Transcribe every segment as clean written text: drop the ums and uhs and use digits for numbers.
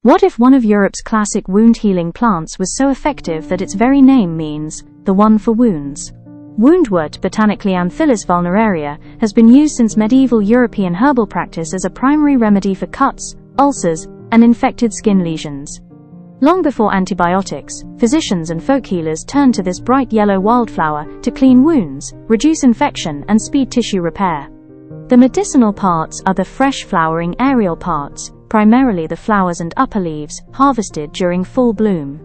What if one of Europe's classic wound-healing plants was so effective that its very name means, the one for wounds? Woundwort, botanically Anthillis vulneraria, has been used since medieval European herbal practice as a primary remedy for cuts, ulcers, and infected skin lesions. Long before antibiotics, physicians and folk healers turned to this bright yellow wildflower to clean wounds, reduce infection, and speed tissue repair. The medicinal parts are the fresh flowering aerial parts, primarily the flowers and upper leaves, harvested during full bloom.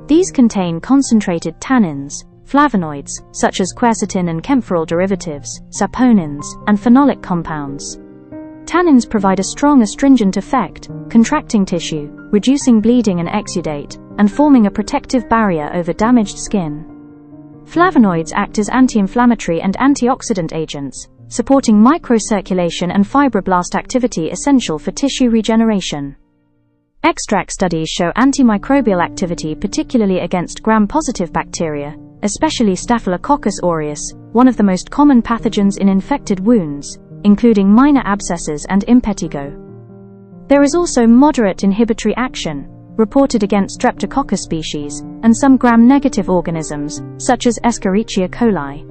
These contain concentrated tannins, flavonoids, such as quercetin and camphorol derivatives, saponins, and phenolic compounds. Tannins provide a strong astringent effect, contracting tissue, reducing bleeding and exudate, and forming a protective barrier over damaged skin. Flavonoids act as anti-inflammatory and antioxidant agents, supporting microcirculation and fibroblast activity essential for tissue regeneration. Extract studies show antimicrobial activity particularly against gram-positive bacteria, especially Staphylococcus aureus, one of the most common pathogens in infected wounds, including minor abscesses and impetigo. There is also moderate inhibitory action, reported against Streptococcus species, and some gram-negative organisms, such as Escherichia coli.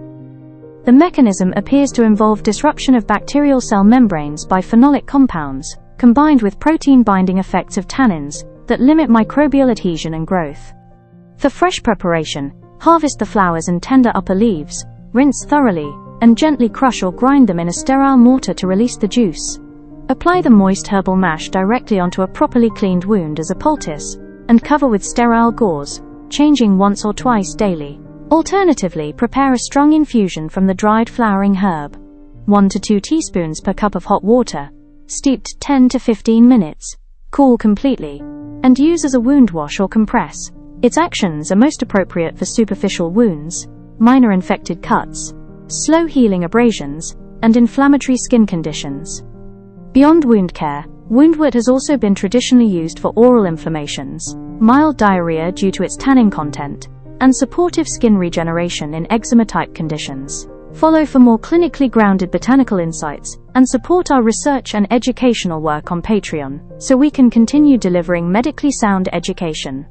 The mechanism appears to involve disruption of bacterial cell membranes by phenolic compounds, combined with protein-binding effects of tannins, that limit microbial adhesion and growth. For fresh preparation, harvest the flowers and tender upper leaves, rinse thoroughly, and gently crush or grind them in a sterile mortar to release the juice. Apply the moist herbal mash directly onto a properly cleaned wound as a poultice, and cover with sterile gauze, changing once or twice daily. Alternatively, prepare a strong infusion from the dried flowering herb. 1 to 2 teaspoons per cup of hot water, steeped 10 to 15 minutes, cool completely, and use as a wound wash or compress. Its actions are most appropriate for superficial wounds, minor infected cuts, slow healing abrasions, and inflammatory skin conditions. Beyond wound care, woundwort has also been traditionally used for oral inflammations, mild diarrhea due to its tannin content, and supportive skin regeneration in eczema-type conditions. Follow for more clinically grounded botanical insights, and support our research and educational work on Patreon, so we can continue delivering medically sound education.